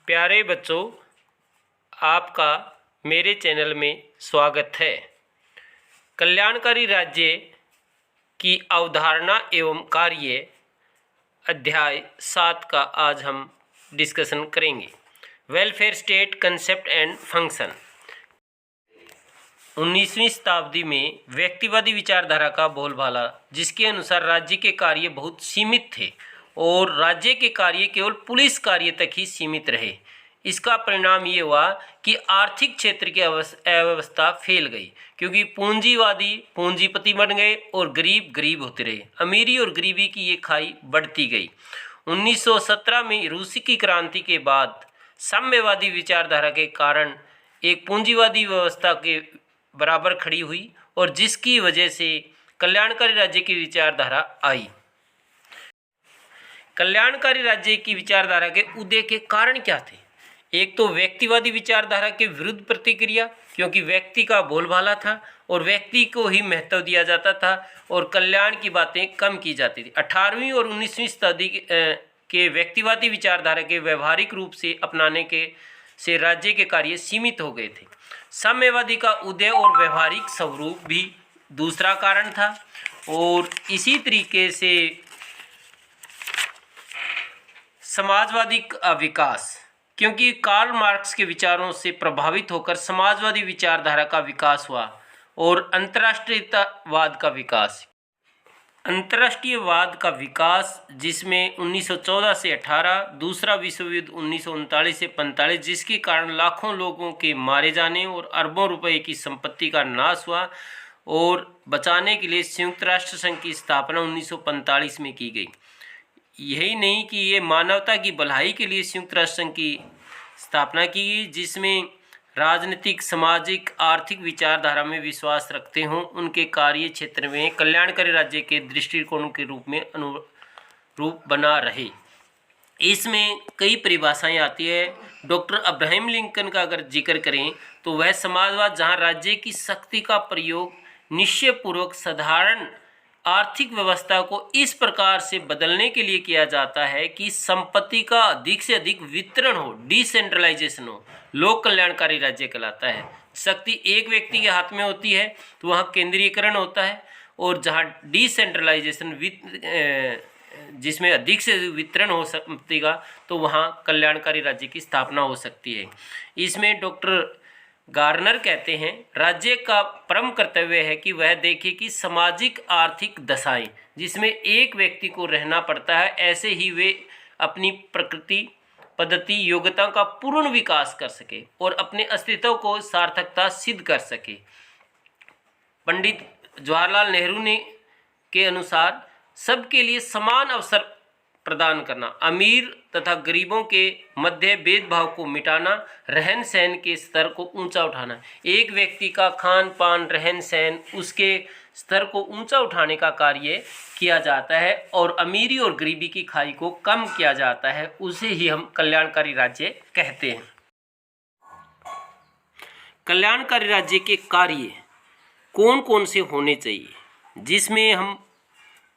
प्यारे बच्चों, आपका मेरे चैनल में स्वागत है। कल्याणकारी राज्य की अवधारणा एवं कार्य अध्याय 7 का आज हम डिस्कशन करेंगे। Welfare state concept and function. 19वीं शताब्दी में व्यक्तिवादी विचारधारा का बोलबाला, जिसके अनुसार राज्य के कार्य बहुत सीमित थे और राज्य के कार्य केवल पुलिस कार्य तक ही सीमित रहे। इसका परिणाम ये हुआ कि आर्थिक क्षेत्र की अव्यवस्था फैल गई, क्योंकि पूंजीवादी पूंजीपति बन गए और गरीब गरीब होते रहे। अमीरी और गरीबी की ये खाई बढ़ती गई। 1917 में रूसी की क्रांति के बाद साम्यवादी विचारधारा के कारण एक पूंजीवादी व्यवस्था के बराबर खड़ी हुई और जिसकी वजह से कल्याणकारी राज्य की विचारधारा आई। कल्याणकारी राज्य की विचारधारा के उदय के कारण क्या थे? एक तो व्यक्तिवादी विचारधारा के विरुद्ध प्रतिक्रिया, क्योंकि व्यक्ति का बोलबाला था और व्यक्ति को ही महत्व दिया जाता था और कल्याण की बातें कम की जाती थी। 18वीं और 19वीं शताब्दी के व्यक्तिवादी विचारधारा के व्यवहारिक रूप से अपनाने से राज्य के कार्य सीमित हो गए थे। साम्यवादी का उदय और व्यवहारिक स्वरूप भी दूसरा कारण था। और इसी तरीके से समाजवादी का विकास, क्योंकि कार्ल मार्क्स के विचारों से प्रभावित होकर समाजवादी विचारधारा का विकास हुआ और अंतर्राष्ट्रीयवाद का विकास। अंतर्राष्ट्रीयवाद का विकास, जिसमें 1914 से 18, दूसरा विश्व युद्ध 1939 से 45, जिसके कारण लाखों लोगों के मारे जाने और अरबों रुपए की संपत्ति का नाश हुआ, और बचाने के लिए संयुक्त राष्ट्र संघ की स्थापना 1945 में की गई। यही नहीं कि ये मानवता की भलाई के लिए संयुक्त राष्ट्र संघ की स्थापना की गई, जिसमें राजनीतिक, सामाजिक, आर्थिक विचारधारा में विश्वास रखते हों उनके कार्य क्षेत्र में कल्याणकारी राज्य के दृष्टिकोण के रूप में अनुरूप बना रहे। इसमें कई परिभाषाएं आती है। डॉक्टर अब्राहम लिंकन का अगर जिक्र करें तो वह समाजवाद, जहां राज्य की शक्ति का प्रयोग निश्चयपूर्वक साधारण आर्थिक व्यवस्था को इस प्रकार से बदलने के लिए किया जाता है कि संपत्ति का अधिक से अधिक वितरण हो, डिसेंट्रलाइजेशन हो, लोक कल्याणकारी राज्य कहलाता है। शक्ति एक व्यक्ति के हाथ में होती है तो वहाँ केंद्रीयकरण होता है, और जहाँ डिसेंट्रलाइजेशन जिसमें अधिक से वितरण हो संपत्ति का, तो वहाँ कल्याणकारी राज्य की स्थापना हो सकती है। इसमें डॉक्टर गार्नर कहते हैं, राज्य का परम कर्तव्य है कि वह देखे कि सामाजिक आर्थिक दशाएं जिसमें एक व्यक्ति को रहना पड़ता है, ऐसे ही वे अपनी प्रकृति, पद्धति, योग्यता का पूर्ण विकास कर सके और अपने अस्तित्व को सार्थकता सिद्ध कर सके। पंडित जवाहरलाल नेहरू ने के अनुसार सबके लिए समान अवसर प्रदान करना, अमीर तथा गरीबों के मध्य भेदभाव को मिटाना, रहन सहन के स्तर को ऊंचा उठाना। एक व्यक्ति का खान पान, रहन सहन, उसके स्तर को ऊंचा उठाने का कार्य किया जाता है और अमीरी और गरीबी की खाई को कम किया जाता है, उसे ही हम कल्याणकारी राज्य कहते हैं। कल्याणकारी राज्य के कार्य कौन कौन से होने चाहिए, जिसमें हम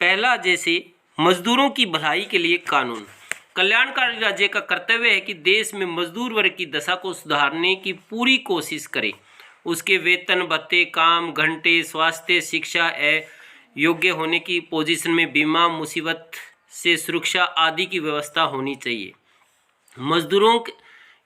पहला, जैसे मजदूरों की भलाई के लिए कानून। कल्याणकारी राज्य का कर्तव्य है कि देश में मजदूर वर्ग की दशा को सुधारने की पूरी कोशिश करे। उसके वेतन, भत्ते, काम, घंटे, स्वास्थ्य, शिक्षा, योग्य होने की पोजीशन में बीमा, मुसीबत से सुरक्षा आदि की व्यवस्था होनी चाहिए। मजदूरों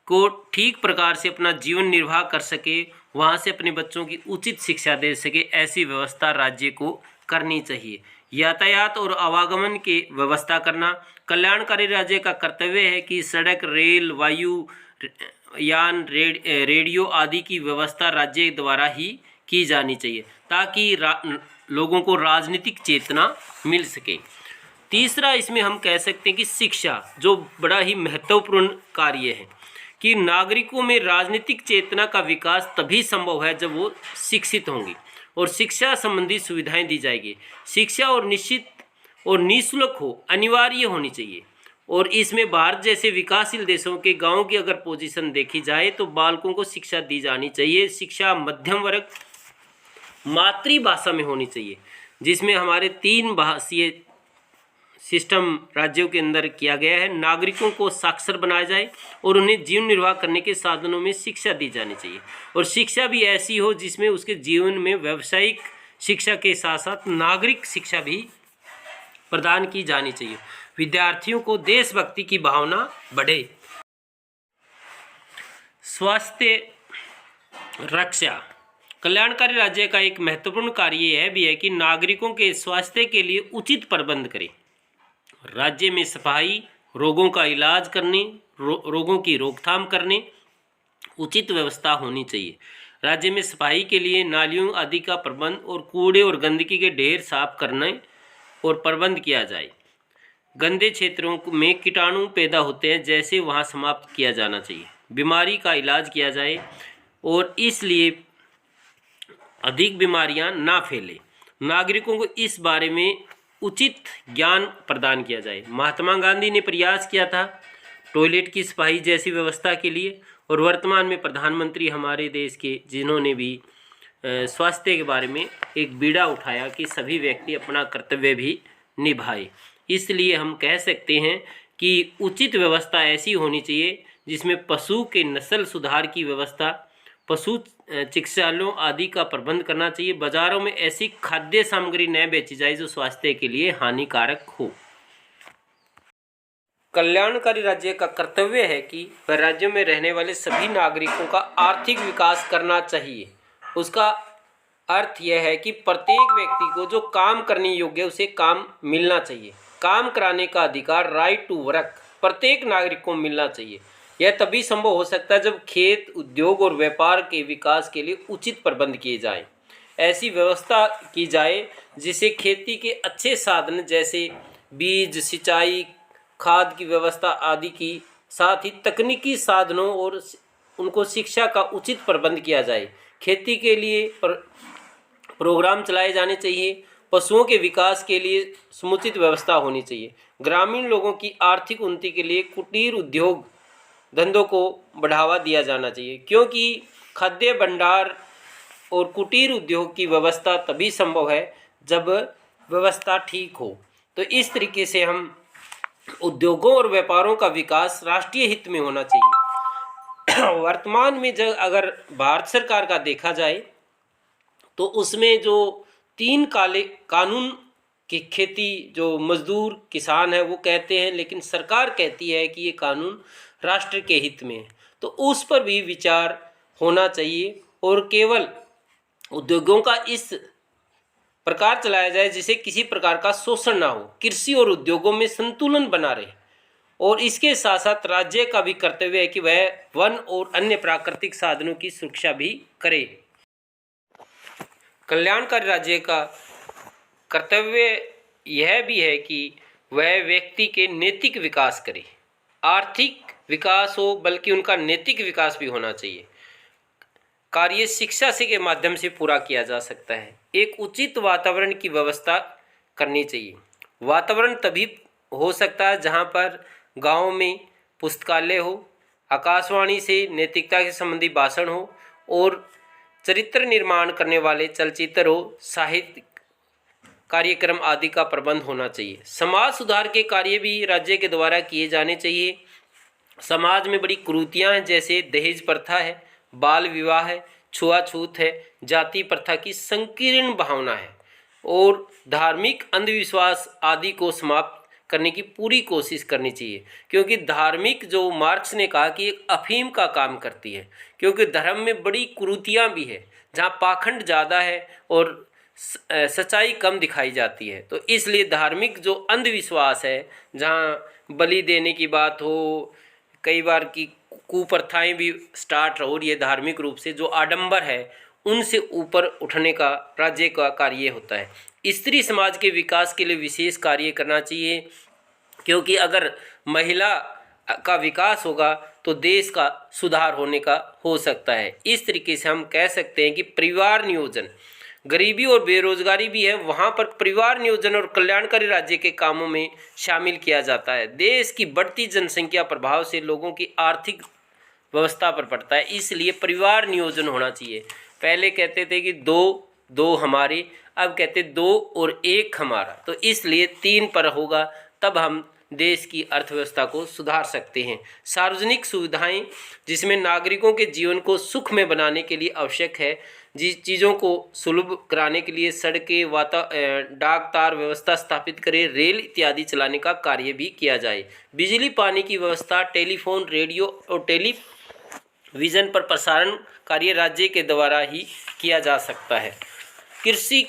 को ठीक प्रकार से अपना जीवन निर्वाह कर सके, वहाँ से अपने बच्चों की उचित शिक्षा दे सके, ऐसी व्यवस्था राज्य को करनी चाहिए। यातायात और आवागमन की व्यवस्था करना। कल्याणकारी राज्य का कर्तव्य है कि सड़क, रेल, वायु यान, रेडियो आदि की व्यवस्था राज्य द्वारा ही की जानी चाहिए, ताकि लोगों को राजनीतिक चेतना मिल सके। तीसरा, इसमें हम कह सकते हैं कि शिक्षा, जो बड़ा ही महत्वपूर्ण कार्य है, कि नागरिकों में राजनीतिक चेतना का विकास तभी संभव है जब वो शिक्षित होंगे और शिक्षा संबंधी सुविधाएं दी जाएगी। शिक्षा और निश्चित और निःशुल्क हो, अनिवार्य होनी चाहिए। और इसमें भारत जैसे विकासशील देशों के गांव की अगर पोजीशन देखी जाए तो बालकों को शिक्षा दी जानी चाहिए। शिक्षा मध्यम वर्ग मातृभाषा में होनी चाहिए, जिसमें हमारे 3 भाषीय सिस्टम राज्यों के अंदर किया गया है। नागरिकों को साक्षर बनाया जाए और उन्हें जीवन निर्वाह करने के साधनों में शिक्षा दी जानी चाहिए, और शिक्षा भी ऐसी हो जिसमें उसके जीवन में व्यावसायिक शिक्षा के साथ साथ नागरिक शिक्षा भी प्रदान की जानी चाहिए। विद्यार्थियों को देशभक्ति की भावना बढ़े। स्वास्थ्य रक्षा कल्याणकारी राज्य का एक महत्वपूर्ण कार्य यह भी है कि नागरिकों के स्वास्थ्य के लिए उचित प्रबंध करें। राज्य में सफाई, रोगों का इलाज करने, रोगों की रोकथाम करने उचित व्यवस्था होनी चाहिए। राज्य में सफाई के लिए नालियों आदि का प्रबंध और कूड़े और गंदगी के ढेर साफ करने और प्रबंध किया जाए। गंदे क्षेत्रों में कीटाणु पैदा होते हैं, जैसे वहाँ समाप्त किया जाना चाहिए। बीमारी का इलाज किया जाए और इसलिए अधिक बीमारियां ना फैले। नागरिकों को इस बारे में उचित ज्ञान प्रदान किया जाए। महात्मा गांधी ने प्रयास किया था टॉयलेट की सफाई जैसी व्यवस्था के लिए, और वर्तमान में प्रधानमंत्री हमारे देश के जिन्होंने भी स्वास्थ्य के बारे में एक बीड़ा उठाया कि सभी व्यक्ति अपना कर्तव्य भी निभाए। इसलिए हम कह सकते हैं कि उचित व्यवस्था ऐसी होनी चाहिए जिसमें पशु के नस्ल सुधार की व्यवस्था, पशु चिकित्सालयों आदि का प्रबंध करना चाहिए। बाजारों में ऐसी खाद्य सामग्री न बेची जाए जो स्वास्थ्य के लिए हानिकारक हो। कल्याणकारी राज्य का कर्तव्य है कि वह राज्यों में रहने वाले सभी नागरिकों का आर्थिक विकास करना चाहिए। उसका अर्थ यह है कि प्रत्येक व्यक्ति को जो काम करने योग्य है उसे काम मिलना चाहिए। काम कराने का अधिकार, राइट टू वर्क, प्रत्येक नागरिक को मिलना चाहिए। यह तभी संभव हो सकता है जब खेत, उद्योग और व्यापार के विकास के लिए उचित प्रबंध किए जाएं। ऐसी व्यवस्था की जाए जिससे खेती के अच्छे साधन जैसे बीज, सिंचाई, खाद की व्यवस्था आदि की साथ ही तकनीकी साधनों और उनको शिक्षा का उचित प्रबंध किया जाए। खेती के लिए प्रोग्राम चलाए जाने चाहिए। पशुओं के विकास के लिए समुचित व्यवस्था होनी चाहिए। ग्रामीण लोगों की आर्थिक उन्नति के लिए कुटीर उद्योग धंधों को बढ़ावा दिया जाना चाहिए, क्योंकि खाद्य भंडार और कुटीर उद्योग की व्यवस्था तभी संभव है जब व्यवस्था ठीक हो। तो इस तरीके से हम उद्योगों और व्यापारों का विकास राष्ट्रीय हित में होना चाहिए। वर्तमान में जब अगर भारत सरकार का देखा जाए तो उसमें जो 3 काले कानून की खेती जो मजदूर किसान है वो कहते हैं, लेकिन सरकार कहती है कि ये कानून राष्ट्र के हित में है। तो उस पर भी विचार होना चाहिए और केवल उद्योगों का इस प्रकार चलाया जाए जिसे किसी प्रकार का शोषण ना हो, कृषि और उद्योगों में संतुलन बना रहे। और इसके साथ साथ राज्य का भी कर्तव्य है कि वह वन और अन्य प्राकृतिक साधनों की सुरक्षा भी करे। कल्याणकारी राज्य का कर्तव्य यह भी है कि वह व्यक्ति के नैतिक विकास करे। आर्थिक विकास हो बल्कि उनका नैतिक विकास भी होना चाहिए। कार्य शिक्षा से के माध्यम से पूरा किया जा सकता है। एक उचित वातावरण की व्यवस्था करनी चाहिए। वातावरण तभी हो सकता है जहाँ पर गांव में पुस्तकालय हो, आकाशवाणी से नैतिकता के संबंधी भाषण हो और चरित्र निर्माण करने वाले चलचित्र हो, साहित्य कार्यक्रम आदि का प्रबंध होना चाहिए। समाज सुधार के कार्य भी राज्य के द्वारा किए जाने चाहिए। समाज में बड़ी कुरीतियाँ हैं, जैसे दहेज प्रथा है, बाल विवाह है, छुआछूत है, जाति प्रथा की संकीर्ण भावना है और धार्मिक अंधविश्वास आदि को समाप्त करने की पूरी कोशिश करनी चाहिए। क्योंकि धार्मिक जो मार्क्स ने कहा कि एक अफीम का काम करती है, क्योंकि धर्म में बड़ी कुरीतियाँ भी है जहाँ पाखंड ज़्यादा है और सच्चाई कम दिखाई जाती है। तो इसलिए धार्मिक जो अंधविश्वास है, जहाँ बलि देने की बात हो, कई बार की कुप्रथाएं भी स्टार्ट हो रही है, धार्मिक रूप से जो आडंबर है उनसे ऊपर उठने का राज्य का कार्य होता है। स्त्री समाज के विकास के लिए विशेष कार्य करना चाहिए, क्योंकि अगर महिला का विकास होगा तो देश का सुधार होने का हो सकता है। इस तरीके से हम कह सकते हैं कि परिवार नियोजन, गरीबी और बेरोजगारी भी है, वहाँ पर परिवार नियोजन और कल्याणकारी राज्य के कामों में शामिल किया जाता है। देश की बढ़ती जनसंख्या प्रभाव से लोगों की आर्थिक व्यवस्था पर पड़ता है, इसलिए परिवार नियोजन होना चाहिए। पहले कहते थे कि दो हमारे, अब कहते 2 और 1 हमारा, तो इसलिए 3 पर होगा तब हम देश की अर्थव्यवस्था को सुधार सकते हैं। सार्वजनिक सुविधाएं जिसमें नागरिकों के जीवन को सुख में बनाने के लिए आवश्यक है, जिस चीज़ों को सुलभ कराने के लिए सड़कें, डाक तार व्यवस्था स्थापित करें, रेल इत्यादि चलाने का कार्य भी किया जाए। बिजली पानी की व्यवस्था, टेलीफोन, रेडियो और टेलीविज़न पर प्रसारण कार्य राज्य के द्वारा ही किया जा सकता है। कृषि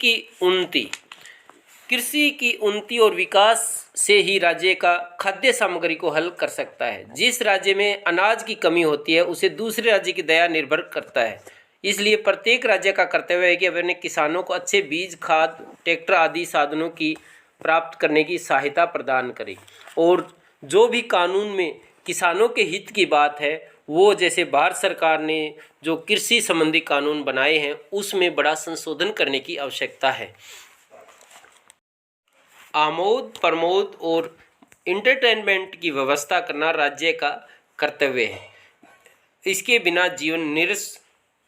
की उन्नति और विकास से ही राज्य का खाद्य सामग्री को हल कर सकता है। जिस राज्य में अनाज की कमी होती है उसे दूसरे राज्य की दया निर्भर करता है। इसलिए प्रत्येक राज्य का कर्तव्य है कि अपने किसानों को अच्छे बीज, खाद, ट्रैक्टर आदि साधनों की प्राप्त करने की सहायता प्रदान करे। और जो भी कानून में किसानों के हित की बात है, वो जैसे भारत सरकार ने जो कृषि संबंधी कानून बनाए हैं उसमें बड़ा संशोधन करने की आवश्यकता है। आमोद प्रमोद और इंटरटेनमेंट की व्यवस्था करना राज्य का कर्तव्य है। इसके बिना जीवन निरस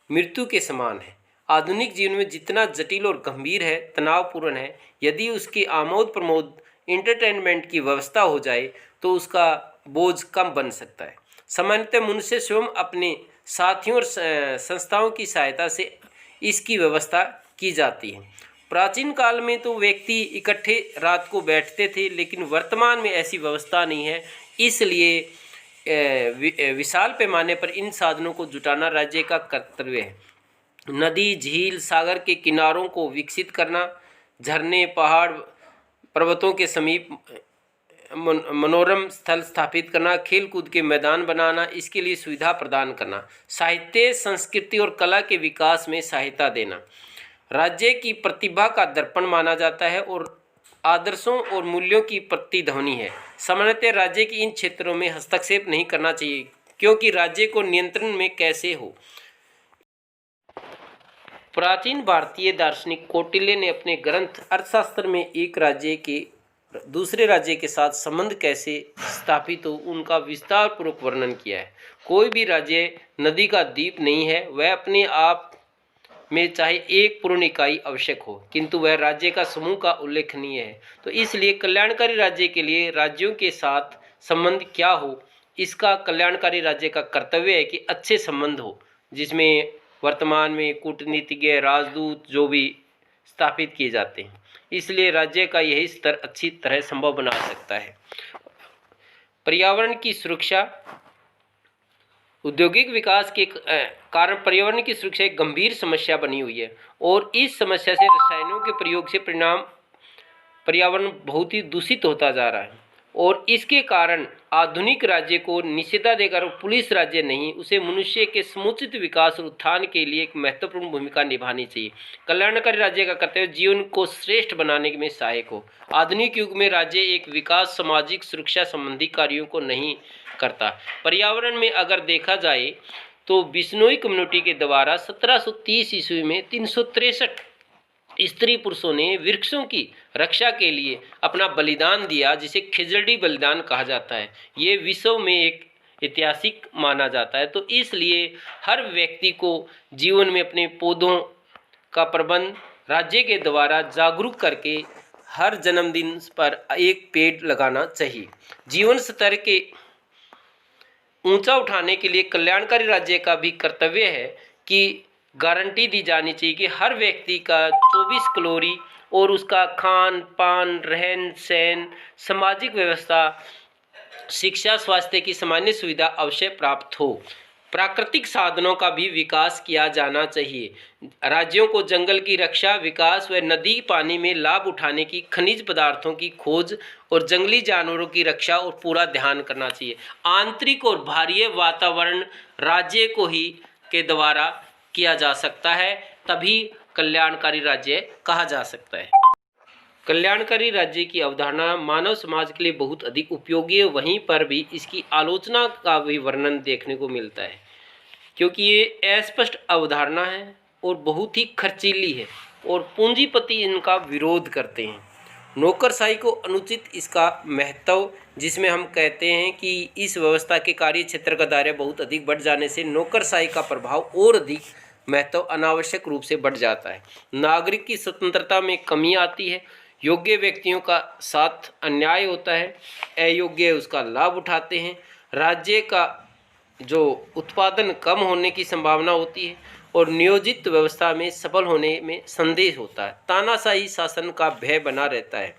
मृत्यु के समान है। आधुनिक जीवन में जितना जटिल और गंभीर है, तनावपूर्ण है, यदि उसकी आमोद प्रमोद इंटरटेनमेंट की व्यवस्था हो जाए तो उसका बोझ कम बन सकता है। सामान्यतः मनुष्य स्वयं अपने साथियों और संस्थाओं की सहायता से इसकी व्यवस्था की जाती है। प्राचीन काल में तो व्यक्ति इकट्ठे रात को बैठते थे, लेकिन वर्तमान में ऐसी व्यवस्था नहीं है। इसलिए विशाल पैमाने पर इन साधनों को जुटाना राज्य का कर्तव्य है। नदी, झील, सागर के किनारों को विकसित करना, झरने, पहाड़, पर्वतों के समीप मनोरम स्थल स्थापित करना, खेल कूद के मैदान बनाना, इसके लिए सुविधा प्रदान करना, साहित्य, संस्कृति और कला के विकास में सहायता देना राज्य की प्रतिभा का दर्पण माना जाता है और आदर्शों और मूल्यों की प्रतिध्वनि है। सामान्यतः राज्य की इन क्षेत्रों में हस्तक्षेप नहीं करना चाहिए, क्योंकि राज्य को नियंत्रण में कैसे हो। प्राचीन भारतीय दार्शनिक कौटिल्य ने अपने ग्रंथ अर्थशास्त्र में एक राज्य के दूसरे राज्य के साथ संबंध कैसे स्थापित हो उनका विस्तार पूर्वक वर्णन किया है। कोई भी राज्य नदी का द्वीप नहीं है। वह अपने आप में चाहे एक पूर्ण इकाई आवश्यक हो, किंतु वह राज्य का समूह का उल्लेखनीय है। तो इसलिए कल्याणकारी राज्य के लिए राज्यों के साथ संबंध क्या हो, इसका कल्याणकारी राज्य का कर्तव्य है कि अच्छे संबंध हो, जिसमें वर्तमान में कूटनीतिज्ञ, राजदूत जो भी स्थापित किए जाते हैं। इसलिए राज्य का यही स्तर अच्छी तरह संभव बना सकता है। पर्यावरण की सुरक्षा, औद्योगिक विकास के कारण पर्यावरण की सुरक्षा एक गंभीर समस्या बनी हुई है और इस समस्या से रसायनों के प्रयोग से पर्यावरण बहुत ही दूषित होता जा रहा है और इसके कारण आधुनिक राज्य को निषेधा देकर पुलिस राज्य नहीं, उसे मनुष्य के समुचित विकास और उत्थान के लिए एक महत्वपूर्ण भूमिका निभानी चाहिए। कल्याणकारी राज्य का कर्तव्य जीवन को श्रेष्ठ बनाने में सहायक हो। आधुनिक युग में राज्य एक विकास, सामाजिक सुरक्षा संबंधी कार्यों को नहीं करता। पर्यावरण में अगर देखा जाए तो बिश्नोई कम्युनिटी के द्वारा 1730 ईस्वी में 363 स्त्री पुरुषों ने वृक्षों की रक्षा के लिए अपना बलिदान दिया, जिसे खिजड़ी बलिदान कहा जाता है। ये विश्व में एक ऐतिहासिक माना जाता है। तो इसलिए हर व्यक्ति को जीवन में अपने पौधों का प्रबंध राज्य के द्वारा जागरूक करके हर जन्मदिन पर एक पेड़ लगाना चाहिए। जीवन स्तर के ऊंचा उठाने के लिए कल्याणकारी राज्य का भी कर्तव्य है कि गारंटी दी जानी चाहिए कि हर व्यक्ति का 24 कैलोरी और उसका खान पान, रहन सहन, सामाजिक व्यवस्था, शिक्षा, स्वास्थ्य की सामान्य सुविधा अवश्य प्राप्त हो। प्राकृतिक साधनों का भी विकास किया जाना चाहिए। राज्यों को जंगल की रक्षा, विकास व नदी पानी में लाभ उठाने की, खनिज पदार्थों की खोज और जंगली जानवरों की रक्षा और पूरा ध्यान करना चाहिए। आंतरिक और बाह्य वातावरण राज्य को ही के द्वारा किया जा सकता है, तभी कल्याणकारी राज्य कहा जा सकता है। कल्याणकारी राज्य की अवधारणा मानव समाज के लिए बहुत अधिक उपयोगी है, वहीं पर भी इसकी आलोचना का भी वर्णन देखने को मिलता है, क्योंकि ये अस्पष्ट अवधारणा है और बहुत ही खर्चीली है और पूंजीपति इनका विरोध करते हैं। नौकरशाही को अनुचित इसका महत्व, जिसमें हम कहते हैं कि इस व्यवस्था के कार्य क्षेत्र का दायरा बहुत अधिक बढ़ जाने से नौकरशाही का प्रभाव और अधिक महत्व अनावश्यक रूप से बढ़ जाता है। नागरिक की स्वतंत्रता में कमी आती है, योग्य व्यक्तियों का साथ अन्याय होता है, अयोग्य उसका लाभ उठाते हैं। राज्य का जो उत्पादन कम होने की संभावना होती है और नियोजित व्यवस्था में सफल होने में संदेह होता है। तानाशाही शासन का भय बना रहता है।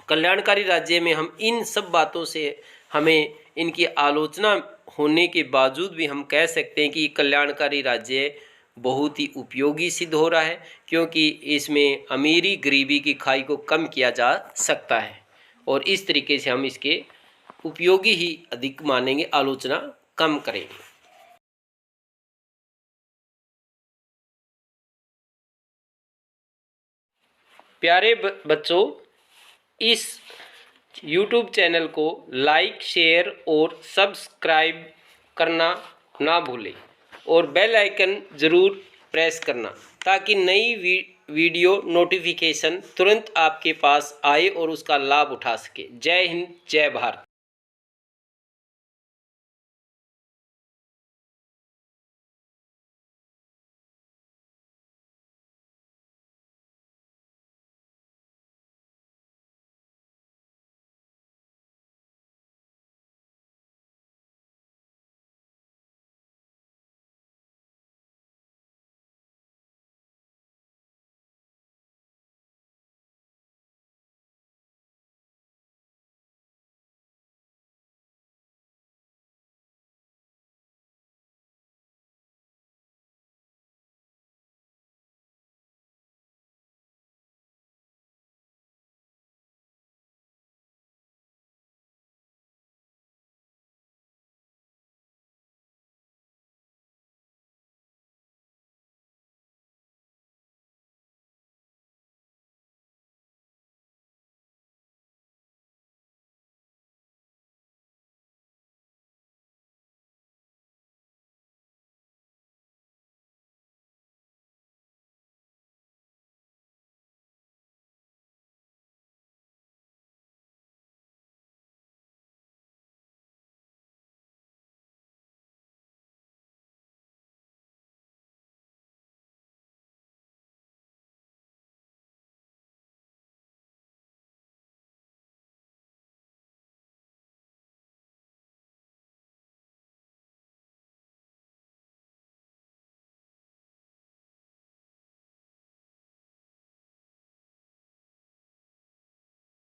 कल्याणकारी राज्य में हम इन सब बातों से हमें इनकी आलोचना होने के बावजूद भी हम कह सकते हैं कि कल्याणकारी राज्य बहुत ही उपयोगी सिद्ध हो रहा है, क्योंकि इसमें अमीरी गरीबी की खाई को कम किया जा सकता है और इस तरीके से हम इसके उपयोगी ही अधिक मानेंगे, आलोचना कम करेंगे। प्यारे बच्चों, इस YouTube चैनल को लाइक, शेयर और सब्सक्राइब करना ना भूलें और बेल आइकन ज़रूर प्रेस करना ताकि नई वीडियो नोटिफिकेशन तुरंत आपके पास आए और उसका लाभ उठा सके। जय हिंद, जय भारत।